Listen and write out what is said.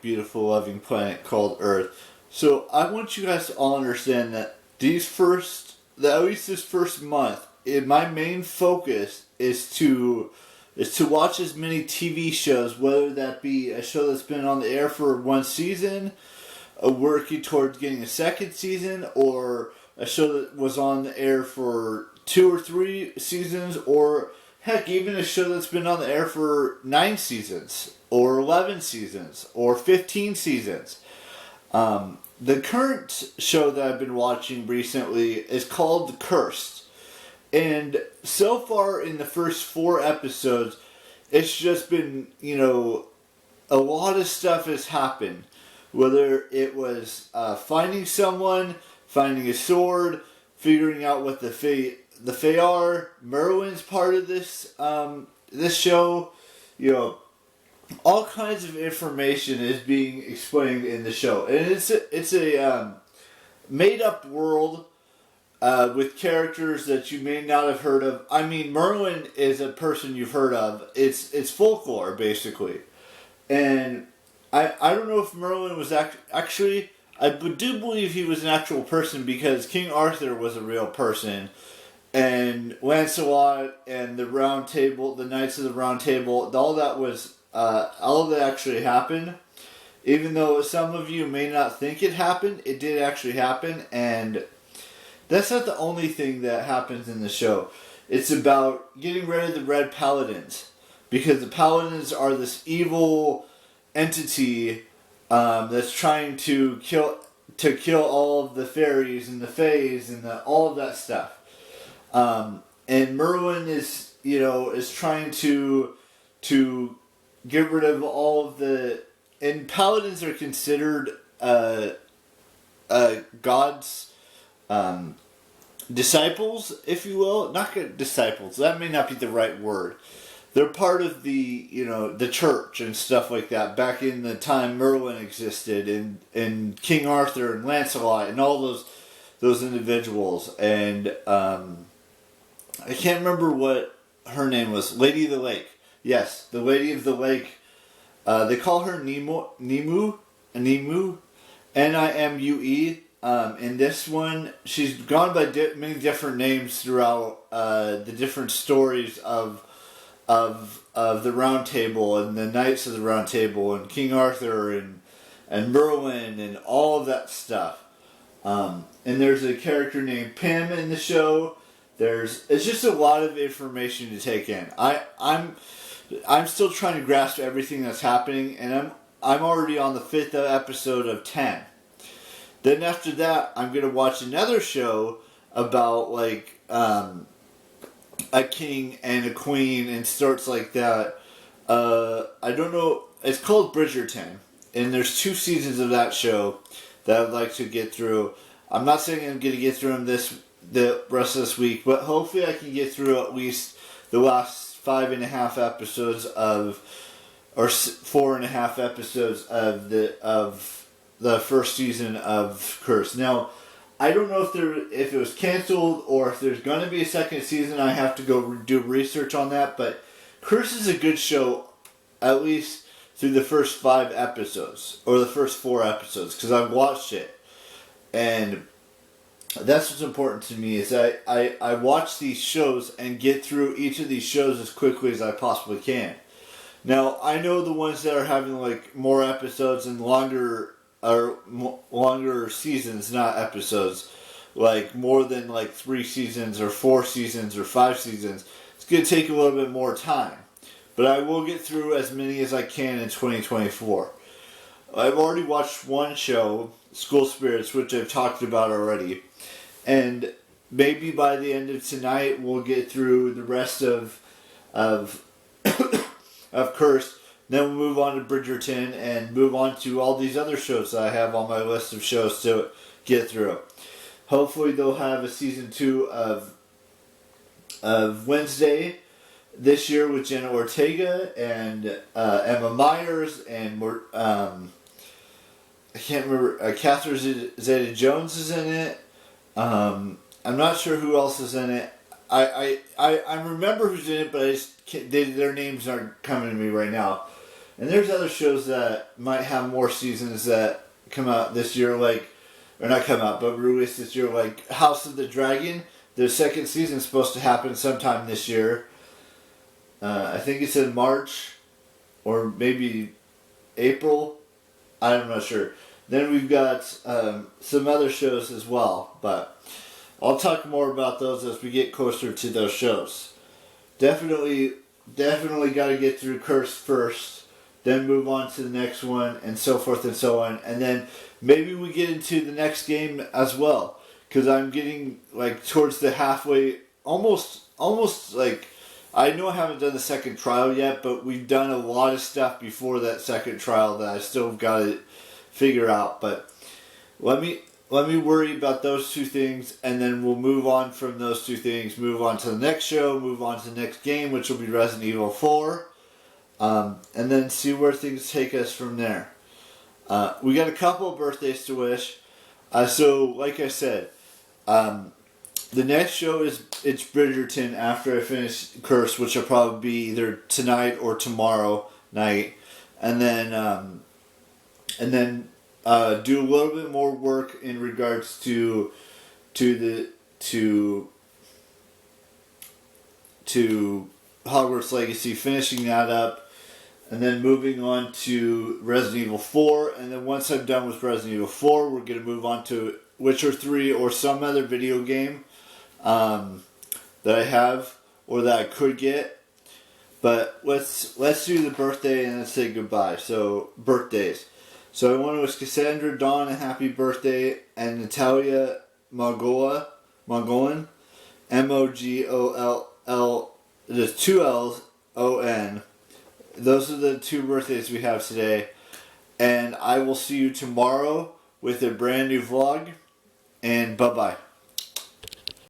big, beautiful, loving planet called Earth. So I want you guys to all understand that at least this first month, my main focus is to watch as many TV shows, whether that be a show that's been on the air for one season, working towards getting a second season, or a show that was on the air for 2 or 3 seasons, or heck, even a show that's been on the air for 9 seasons, or 11 seasons, or 15 seasons. The current show that I've been watching recently is called The Cursed. And so far in the first 4 episodes, it's just been, a lot of stuff has happened. Whether it was finding someone, finding a sword, figuring out what the Fae are. Merwin's part of this show. All kinds of information is being explained in the show, and it's a made up world with characters that you may not have heard of. I mean, Merwin is a person you've heard of. It's folklore basically, and I don't know if Merlin was actually. I do believe he was an actual person because King Arthur was a real person, and Lancelot and the Round Table, the Knights of the Round Table, all of that actually happened. Even though some of you may not think it happened, it did actually happen, and that's not the only thing that happens in the show. It's about getting rid of the Red Paladins, because the Paladins are this evil entity that's trying to kill all of the fairies and the fays and all of that stuff. And Merwin is trying to get rid of all of the. And paladins are considered God's disciples, if you will. Not good disciples. That may not be the right word. They're part of the church and stuff like that. Back in the time Merlin existed, and King Arthur and Lancelot and all those individuals. And I can't remember what her name was. Lady of the Lake. Yes, the Lady of the Lake. They call her Nimue, Nimue, in this one, she's gone by many different names throughout the different stories of the Round Table and the Knights of the Round Table and King Arthur and Merlin and all of that stuff. And there's a character named Pym in the show. It's just a lot of information to take in. I'm still trying to grasp everything that's happening, and I'm already on the 5th episode of 10. Then after that, I'm going to watch another show about a king and a queen and starts like that. I don't know. It's called Bridgerton, and there's 2 seasons of that show that I'd like to get through. I'm not saying I'm going to get through them the rest of this week, but hopefully I can get through at least the last 5.5 episodes or 4.5 episodes of the first season of Curse. Now, I don't know if it was canceled or if there's going to be a second season. I have to go do research on that. But Curse is a good show, at least through the first 5 episodes or the first 4 episodes, because I've watched it, and that's what's important to me. Is I watch these shows and get through each of these shows as quickly as I possibly can. Now, I know the ones that are having more episodes and longer seasons, not episodes, more than 3 seasons or 4 seasons or 5 seasons. It's going to take a little bit more time, but I will get through as many as I can in 2024. I've already watched one show, School Spirits, which I've talked about already, and maybe by the end of tonight we'll get through the rest of Cursed. Then we'll move on to Bridgerton and move on to all these other shows that I have on my list of shows to get through. Hopefully they'll have a season 2 of Wednesday this year with Jenna Ortega and Emma Myers and I can't remember. Catherine Zeta-Jones is in it. I'm not sure who else is in it. I remember who's in it, but their names aren't coming to me right now. And there's other shows that might have more seasons that come out this year, like, or not come out, but released this year, like House of the Dragon. The second season is supposed to happen sometime this year. I think it's in March or maybe April. I'm not sure. Then we've got some other shows as well, but I'll talk more about those as we get closer to those shows. Definitely got to get through Curse first, then move on to the next one, and so forth and so on. And then maybe we get into the next game as well, because I'm getting like towards the halfway, almost like, I know I haven't done the second trial yet, but we've done a lot of stuff before that second trial that I still got to figure out. But let me worry about those two things, and then we'll move on from those two things, move on to the next show, move on to the next game, which will be Resident Evil 4, and then see where things take us from there. We got a couple of birthdays to wish. So, like I said, the next show it's Bridgerton after I finish Curse, which will probably be either tonight or tomorrow night, and then do a little bit more work in regards to Hogwarts Legacy, finishing that up, and then moving on to Resident Evil 4, and then once I'm done with Resident Evil 4, we're going to move on to Witcher 3 or some other video game that I have or that I could get. But let's do the birthday and then say goodbye. So, birthdays. So I want to wish Cassandra Dawn a happy birthday, and Natalia Mogollon, M-O-G-O-L-L, there's two L's, O-N. Those are the two birthdays we have today. And I will see you tomorrow with a brand new vlog, and bye-bye.